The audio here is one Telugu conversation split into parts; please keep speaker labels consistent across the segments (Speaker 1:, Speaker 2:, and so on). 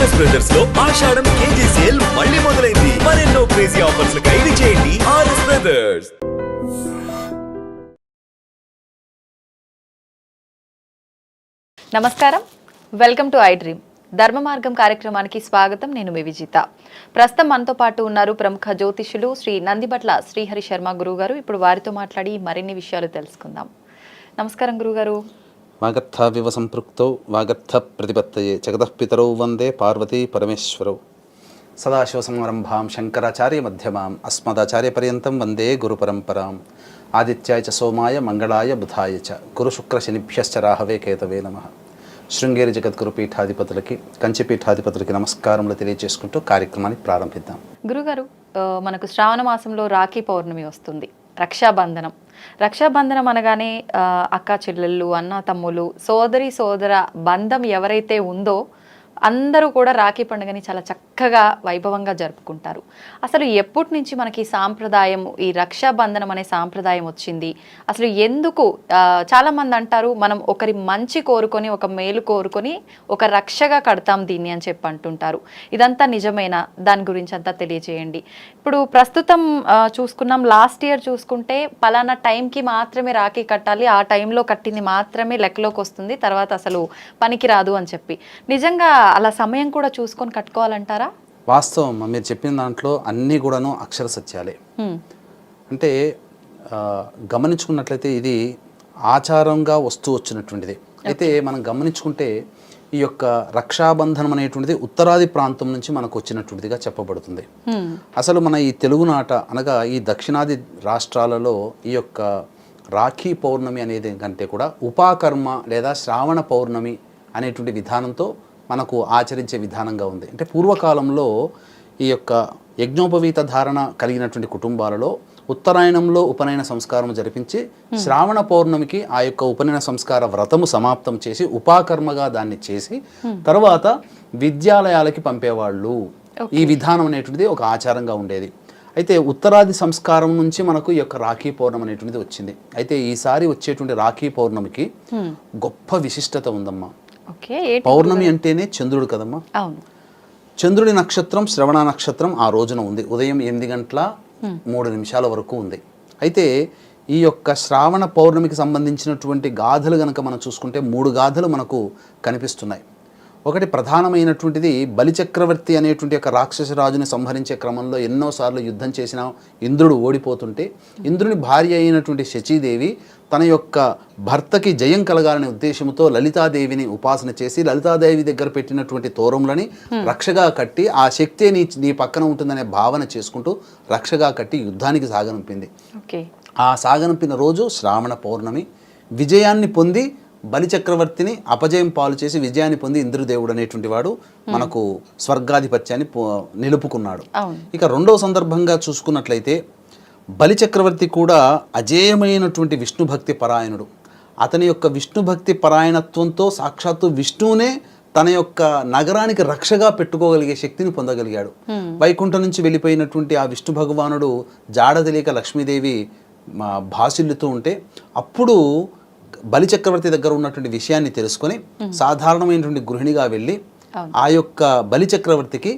Speaker 1: ఆర్ఎస్ బ్రదర్స్ లో ఆషాఢం కేజీ సేల్ మళ్ళీ మొదలైంది. మరెన్నో క్రేజీ ఆఫర్స్ ఖైదీ చేయండి ఆర్ఎస్ బ్రదర్స్.
Speaker 2: నమస్కారం, వెల్కమ్ టు ఐ డ్రీమ్. ధర్మ మార్గం కార్యక్రమానికి స్వాగతం. నేను మీ విజిత. ప్రస్తుతం మనతో పాటు ఉన్నారు ప్రముఖ జ్యోతిషులు శ్రీ నందిబట్ల శ్రీహరి శర్మ గురువు గారు. ఇప్పుడు వారితో మాట్లాడి మరిన్ని విషయాలు తెలుసుకుందాం. నమస్కారం గురుగారు.
Speaker 3: వాగర్థావివ సంపృక్తౌ వాగర్థ ప్రతిపత్తయే జగతః పితరౌ వందే పార్వతీ పరమేశ్వరౌ. సదాశివసమారంభాం శంకరాచార్య మధ్యమాం అస్మదాచార్య పర్యంతం వందే గురు పరంపరాం. ఆదిత్యాయ చ సోమాయ మంగళాయ బుధాయ చ గురు శుక్ర శనిభ్యశ్చ రాహవే కేతవే నమః. శృంగేరి జగద్గురు పీఠాధిపతులకి, కంచి పీఠాధిపతులకి నమస్కారములు తెలియజేసుకుంటూ కార్యక్రమాన్ని ప్రారంభిద్దాం.
Speaker 2: గురుగారు, మనకు శ్రావణ మాసంలో రాఖీ పౌర్ణమి వస్తుంది, రక్షాబంధనం. రక్షాబంధనం అనగానే అక్క చెల్లెళ్ళు, అన్న తమ్ములు, సోదరి సోదర బంధం ఎవరైతే ఉందో అందరూ కూడా రాఖీ పండుగని చాలా చక్కగా వైభవంగా జరుపుకుంటారు. అసలు ఎప్పటి నుంచి మనకి సాంప్రదాయం, ఈ రక్షాబంధనం అనే సాంప్రదాయం వచ్చింది? అసలు ఎందుకు చాలామంది అంటారు మనం ఒకరి మంచి కోరుకొని, ఒక మేలు కోరుకొని ఒక రక్షగా కడతాం దీన్ని అని చెప్పి అంటుంటారు. ఇదంతా నిజమేనా? దాని గురించి అంతా తెలియజేయండి. ఇప్పుడు ప్రస్తుతం చూసుకున్నాం, లాస్ట్ ఇయర్ చూసుకుంటే పలానా టైంకి మాత్రమే రాఖీ కట్టాలి, ఆ టైంలో కట్టింది మాత్రమే లెక్కలోకి వస్తుంది, తర్వాత అసలు పనికి రాదు అని చెప్పి. నిజంగా అలా సమయం కూడా చూసుకొని కట్టుకోవాలంటారా?
Speaker 3: వాస్తవం మీరు చెప్పిన దాంట్లో అన్నీ కూడాను అక్షర సత్యాలే. అంటే గమనించుకున్నట్లయితే ఇది ఆచారంగా వస్తూ వచ్చినటువంటిది. అయితే మనం గమనించుకుంటే ఈ యొక్క రక్షాబంధనం అనేటువంటిది ఉత్తరాది ప్రాంతం నుంచి మనకు వచ్చినటువంటిదిగా చెప్పబడుతుంది. అసలు మన ఈ తెలుగునాట అనగా ఈ దక్షిణాది రాష్ట్రాలలో ఈ యొక్క రాఖీ పౌర్ణమి అనేది కంటే కూడా ఉపాకర్మ లేదా శ్రావణ పౌర్ణమి అనేటువంటి విధానంతో మనకు ఆచరించే విధానంగా ఉంది. అంటే పూర్వకాలంలో ఈ యొక్క యజ్ఞోపవీత ధారణ కలిగినటువంటి కుటుంబాలలో ఉత్తరాయణంలో ఉపనయన సంస్కారం జరిపించి శ్రావణ పౌర్ణమికి ఆ యొక్క ఉపనయన సంస్కార వ్రతము సమాప్తం చేసి ఉపాకర్మగా దాన్ని చేసి తర్వాత విద్యాలయాలకి పంపేవాళ్ళు. ఈ విధానం అనేటువంటిది ఒక ఆచారంగా ఉండేది. అయితే ఉత్తరాది సంస్కారం నుంచి మనకు ఈ యొక్క రాఖీ పౌర్ణమి అనేటువంటిది వచ్చింది. అయితే ఈసారి వచ్చేటువంటి రాఖీ పౌర్ణమికి గొప్ప విశిష్టత ఉందమ్మా. పౌర్ణమి అంటేనే చంద్రుడు కదమ్మా. చంద్రుడి నక్షత్రం శ్రవణ నక్షత్రం ఆ రోజున ఉంది. ఉదయం 8:03 వరకు ఉంది. అయితే ఈ యొక్క శ్రావణ పౌర్ణమికి సంబంధించినటువంటి గాథలు కనుక మనం చూసుకుంటే 3 గాథలు మనకు కనిపిస్తున్నాయి. ఒకటి ప్రధానమైనటువంటిది, బలిచక్రవర్తి అనేటువంటి ఒక రాక్షస రాజుని సంహరించే క్రమంలో ఎన్నోసార్లు యుద్ధం చేసిన ఇంద్రుడు ఓడిపోతుంటే ఇంద్రుని భార్య అయినటువంటి శచీదేవి తన యొక్క భర్తకి జయం కలగాలనే ఉద్దేశంతో లలితాదేవిని ఉపాసన చేసి లలితాదేవి దగ్గర పెట్టినటువంటి తోరములని రక్షగా కట్టి ఆ శక్తి నీ పక్కన ఉంటుందనే భావన చేసుకుంటూ రక్షగా కట్టి యుద్ధానికి సాగనంపింది. ఆ సాగనంపిన రోజు శ్రావణ పౌర్ణమి. విజయాన్ని పొంది బలిచక్రవర్తిని అపజయం పాలు చేసి విజయాన్ని పొంది ఇంద్రదేవుడు అనేటువంటి వాడు మనకు స్వర్గాధిపత్యాన్ని నిలుపుకున్నాడు. ఇక రెండవ సందర్భంగా చూసుకున్నట్లయితే బలిచక్రవర్తి కూడా అజేయమైనటువంటి విష్ణుభక్తి పరాయణుడు. అతని యొక్క విష్ణుభక్తి పరాయణత్వంతో సాక్షాత్తు విష్ణువునే తన యొక్క నగరానికి రక్షగా పెట్టుకోగలిగే శక్తిని పొందగలిగాడు. వైకుంఠం నుంచి వెళ్ళిపోయినటువంటి ఆ విష్ణు భగవానుడు జాడ తెలియక లక్ష్మీదేవి భాసిల్లుతూ ఉంటే అప్పుడు బలిచక్రవర్తి దగ్గర ఉన్నటువంటి విషయాన్ని తెలుసుకొని సాధారణమైనటువంటి గృహిణిగా వెళ్ళి ఆ యొక్క బలిచక్రవర్తికి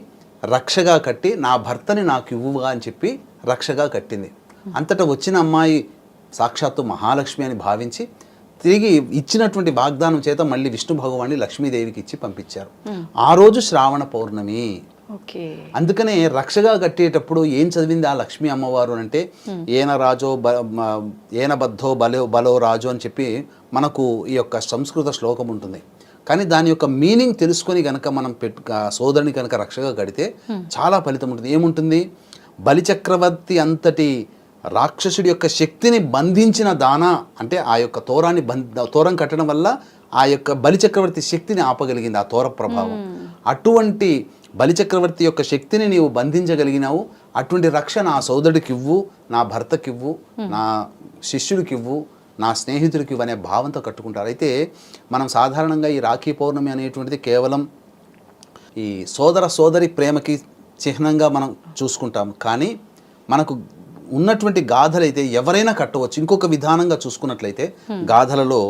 Speaker 3: రక్షగా కట్టి నా భర్తని నాకు ఇవ్వుగా అని చెప్పి రక్షగా కట్టింది. అంతటా వచ్చిన అమ్మాయి సాక్షాత్తు మహాలక్ష్మి అని భావించి తిరిగి ఇచ్చినటువంటి వాగ్దానం చేత మళ్ళీ విష్ణు భగవాన్ని లక్ష్మీదేవికి ఇచ్చి పంపించారు. ఆ రోజు శ్రావణ పౌర్ణమి. అందుకనే రక్షగా కట్టేటప్పుడు ఏం చదివింది ఆ లక్ష్మీ అమ్మవారు అంటే ఏన రాజో ఏన బద్ధో బలో రాజు అని చెప్పి మనకు ఈ యొక్క సంస్కృత శ్లోకం ఉంటుంది. కానీ దాని యొక్క మీనింగ్ తెలుసుకొని కనుక మనం సోదరుని కనుక రక్షగా కడితే చాలా ఫలితం ఉంటుంది. ఏముంటుంది? బలిచక్రవర్తి అంతటి రాక్షసుడి యొక్క శక్తిని బంధించిన దానా అంటే ఆ యొక్క తోరం కట్టడం వల్ల ఆ యొక్క బలిచక్రవర్తి శక్తిని ఆపగలిగింది ఆ తోర ప్రభావం. అటువంటి బలిచక్రవర్తి యొక్క శక్తిని నీవు బంధించగలిగినావు. అటువంటి రక్ష నా సోదరుడికి ఇవ్వు, నా భర్తకివ్వు, నా శిష్యుడికివ్వు, నా స్నేహితుడికి ఇవ్వు అనే భావంతో కట్టుకుంటారు. అయితే మనం సాధారణంగా ఈ రాఖీ పౌర్ణమి అనేటువంటిది కేవలం ఈ సోదరి ప్రేమకి చిహ్నంగా మనం చూసుకుంటాం. కానీ మనకు ఉన్నటువంటి గాథలైతే ఎవరైనా కట్టవచ్చు. ఇంకొక విధానంగా చూసుకున్నట్లయితే గాథలలో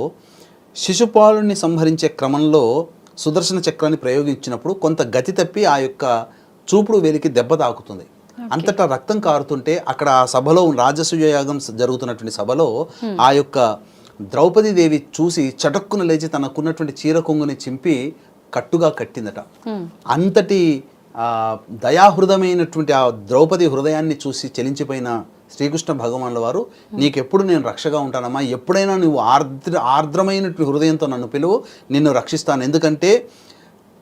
Speaker 3: శిశుపాలుని సంహరించే క్రమంలో సుదర్శన చక్రాన్ని ప్రయోగించినప్పుడు కొంత గతి తప్పి ఆ యొక్క చూపుడు వేలికి దెబ్బ తాకుతుంది. అంతటా రక్తం కారుతుంటే అక్కడ ఆ సభలో రాజసూయ యాగం జరుగుతున్నటువంటి సభలో ఆ యొక్క ద్రౌపదీదేవి చూసి చటక్కున లేచి తనకున్నటువంటి చీర కొంగుని చింపి కట్టుగా కట్టిందట. అంతటి దయాహృదమైనటువంటి ఆ ద్రౌపది హృదయాన్ని చూసి చెలించిపోయిన శ్రీకృష్ణ భగవానుల వారు, నీకెప్పుడు నేను రక్షగా ఉంటానమ్మా, ఎప్పుడైనా నువ్వు ఆర్ద్రమైనటువంటి హృదయంతో నన్ను పిలువు, నిన్ను రక్షిస్తాను. ఎందుకంటే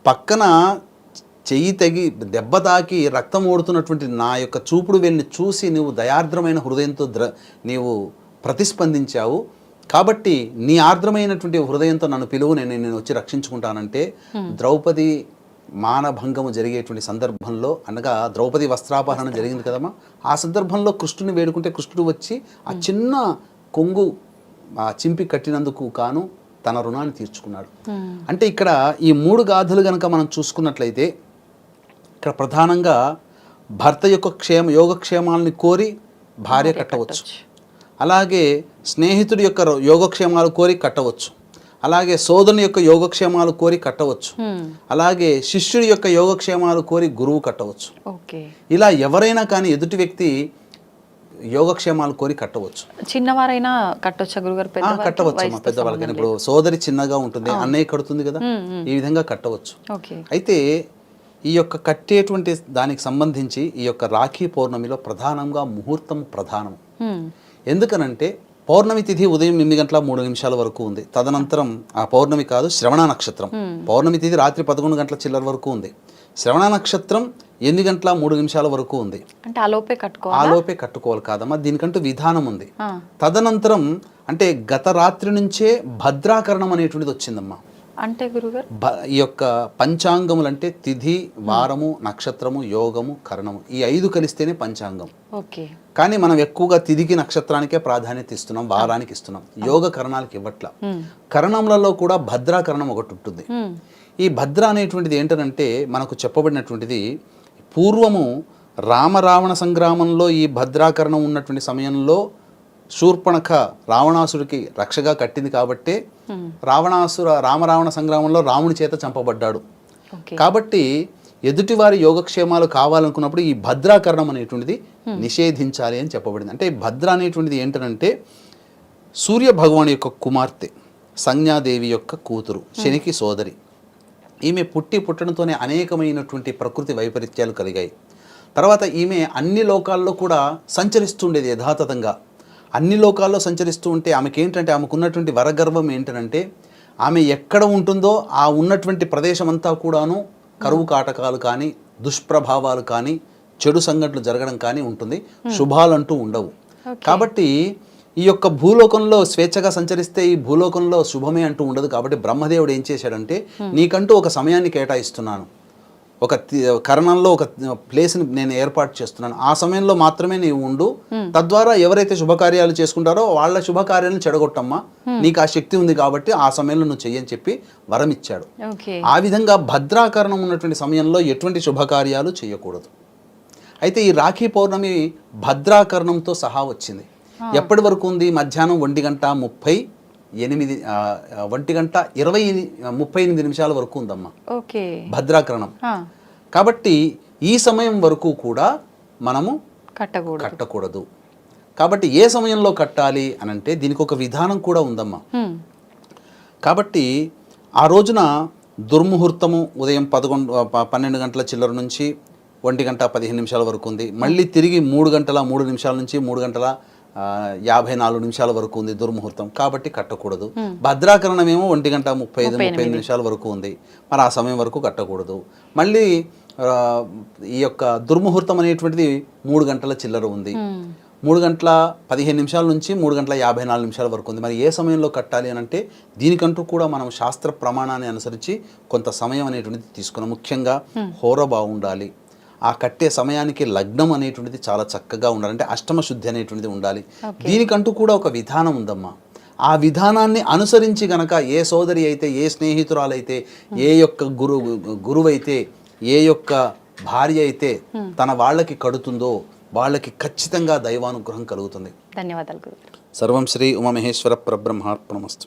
Speaker 3: పక్కన చెయ్యి తెగి దెబ్బ తాకి రక్తం ఓడుతున్నటువంటి నా యొక్క చూపుడు వేలిని చూసి నువ్వు దయార్ద్రమైన హృదయంతో నీవు ప్రతిస్పందించావు, కాబట్టి నీ ఆర్ద్రమైనటువంటి హృదయంతో నన్ను పిలువు, నేను వచ్చి రక్షించుకుంటానంటే ద్రౌపది మానభంగము జరిగేటువంటి సందర్భంలో, అనగా ద్రౌపది వస్త్రాపహరణ జరిగింది కదమ్మా, ఆ సందర్భంలో కృష్ణుని వేడుకుంటే కృష్ణుడు వచ్చి ఆ చిన్న కొంగు చింపి కట్టినందుకు కాను తన రుణాన్ని తీర్చుకున్నాడు. అంటే ఇక్కడ ఈ 3 గాథలు కనుక మనం చూసుకున్నట్లయితే ఇక్కడ ప్రధానంగా భర్త యొక్క యోగక్షేమాలని కోరి భార్య కట్టవచ్చు, అలాగే స్నేహితుడి యొక్క యోగక్షేమాలు కోరి కట్టవచ్చు, అలాగే సోదరుని యొక్క యోగక్షేమాలు కోరి కట్టవచ్చు, అలాగే శిష్యుడి యొక్క యోగక్షేమాలు కోరి గురువు కట్టవచ్చు. ఇలా ఎవరైనా కానీ ఎదుటి వ్యక్తి యోగక్షేమాలు కోరి కట్టవచ్చు.
Speaker 2: చిన్నవారైనా కట్టొచ్చా గురుగారు?
Speaker 3: కట్టవచ్చు పెద్దవాళ్ళకైనా. ఇప్పుడు సోదరి చిన్నగా ఉంటుంది, అన్నయ్య కడుతుంది కదా, ఈ విధంగా కట్టవచ్చు. అయితే ఈ యొక్క కట్టేటువంటి దానికి సంబంధించి ఈ యొక్క రాఖీ పౌర్ణమిలో ప్రధానంగా ముహూర్తం ప్రధానం. ఎందుకనంటే పౌర్ణమి తిథి ఉదయం 8:03 వరకు ఉంది. తదనంతరం ఆ పౌర్ణమి కాదు, శ్రవణ నక్షత్రం. పౌర్ణమి తిథి రాత్రి 11 గంటల చిల్లర వరకు ఉంది. శ్రవణ నక్షత్రం 8:03 వరకు ఉంది.
Speaker 2: అంటే ఆలోపే
Speaker 3: కట్టుకోవాలి కాదమ్మా, దీనికంటూ విధానం ఉంది. తదనంతరం అంటే గత రాత్రి నుంచే భద్రాకరణం అనేటువంటిది వచ్చిందమ్మా.
Speaker 2: అంటే గురుగారు
Speaker 3: ఈ యొక్క పంచాంగములు అంటే తిథి, వారము, నక్షత్రము, యోగము, కరణము, ఈ 5 కలిస్తేనే పంచాంగం. కానీ మనం ఎక్కువగా తిథికి నక్షత్రానికే ప్రాధాన్యత ఇస్తున్నాం, వారానికి ఇస్తున్నాం, యోగ కరణాలకు ఇవ్వట్ల. కరణములలో కూడా భద్రాకరణం ఒకటి ఉంటుంది. ఈ భద్ర అనేటువంటిది ఏంటంటే మనకు చెప్పబడినటువంటిది పూర్వము రామరావణ సంగ్రామంలో ఈ భద్రాకరణం ఉన్నటువంటి సమయంలో శూర్పణఖ రావణాసుడికి రక్షగా కట్టింది కాబట్టే రామరావణ సంగ్రామంలో రాముడి చేత చంపబడ్డాడు. కాబట్టి ఎదుటివారి యోగక్షేమాలు కావాలనుకున్నప్పుడు ఈ భద్రాకరణం అనేటువంటిది నిషేధించాలి అని చెప్పబడింది. అంటే భద్ర అనేటువంటిది ఏంటంటే సూర్య భగవాన్ యొక్క కుమార్తె, సంజ్ఞాదేవి యొక్క కూతురు, శనికి సోదరి. ఈమె పుట్టడంతోనే అనేకమైనటువంటి ప్రకృతి వైపరీత్యాలు కలిగాయి. తర్వాత ఈమె అన్ని లోకాల్లో కూడా సంచరిస్తుండేది యథాతథంగా. అన్ని లోకాల్లో సంచరిస్తూ ఉంటే ఆమెకేంటంటే ఆమెకున్నటువంటి వరగర్వం ఏంటంటే ఆమె ఎక్కడ ఉంటుందో ఆ ఉన్నటువంటి ప్రదేశం అంతా కూడాను కరువు కాటకాలు కానీ, దుష్ప్రభావాలు కానీ, చెడు సంఘటనలు జరగడం కానీ ఉంటుంది, శుభాలంటూ ఉండవు. కాబట్టి ఈ యొక్క భూలోకంలో స్వేచ్ఛగా సంచరిస్తే ఈ భూలోకంలో శుభమే అంటూ ఉండదు. కాబట్టి బ్రహ్మదేవుడు ఏం చేశాడంటే నీకంటూ ఒక సమయాన్ని కేటాయిస్తున్నాను, ఒక కరణంలో ఒక ప్లేస్ని నేను ఏర్పాటు చేస్తున్నాను, ఆ సమయంలో మాత్రమే నీవు ఉండు, తద్వారా ఎవరైతే శుభకార్యాలు చేసుకుంటారో వాళ్ళ శుభకార్యాలను చెడగొట్టమ్మా, నీకు ఆ శక్తి ఉంది కాబట్టి ఆ సమయంలో నువ్వు చెయ్యని చెప్పి వరం ఇచ్చాడు. ఆ విధంగా భద్రాకరణం ఉన్నటువంటి సమయంలో ఎటువంటి శుభకార్యాలు చేయకూడదు. అయితే ఈ రాఖీ పౌర్ణమి భద్రాకరణంతో సహా వచ్చింది. ఎప్పటి వరకు ఉంది? మధ్యాహ్నం 1:38 వరకు ఉందమ్మా భద్రాకరణం. కాబట్టి ఈ సమయం వరకు కూడా మనము కట్టకూడదు. కాబట్టి ఏ సమయంలో కట్టాలి అని అంటే దీనికి ఒక విధానం కూడా ఉందమ్మా. కాబట్టి ఆ రోజున దుర్ముహూర్తము ఉదయం 12 గంటల చిల్లర నుంచి 1:15 వరకు ఉంది. మళ్ళీ తిరిగి 3 గంటల 3 నిమిషాల నుంచి 3:54 వరకు ఉంది దుర్ముహూర్తం. కాబట్టి కట్టకూడదు. భద్రాకరణం ఏమో 1:35 వరకు ఉంది. మరి ఆ సమయం వరకు కట్టకూడదు. మళ్ళీ ఈ యొక్క దుర్ముహూర్తం అనేటువంటిది 3 గంటల చిల్లర ఉంది. 3:15 నుంచి 3:54 వరకు ఉంది. మరి ఏ సమయంలో కట్టాలి అని అంటే దీనికంటూ కూడా మనం శాస్త్ర ప్రమాణాన్ని అనుసరించి కొంత సమయం అనేటువంటిది తీసుకున్నాం. ముఖ్యంగా హోర బాగుండాలి, ఆ కట్టే సమయానికి లగ్నం అనేటువంటిది చాలా చక్కగా ఉండాలి, అంటే అష్టమ శుద్ధి అనేటువంటిది ఉండాలి. దీనికంటూ కూడా ఒక విధానం ఉందమ్మా. ఆ విధానాన్ని అనుసరించి గనక ఏ సోదరి అయితే, ఏ స్నేహితురాలైతే, ఏ యొక్క గురువైతే, ఏ యొక్క భార్య అయితే తన వాళ్ళకి కడుతుందో వాళ్ళకి ఖచ్చితంగా దైవానుగ్రహం కలుగుతుంది.
Speaker 2: ధన్యవాదాలు గురుగారు.
Speaker 3: సర్వం శ్రీ ఉమామహేశ్వర పరబ్రహ్మార్పణమస్తు.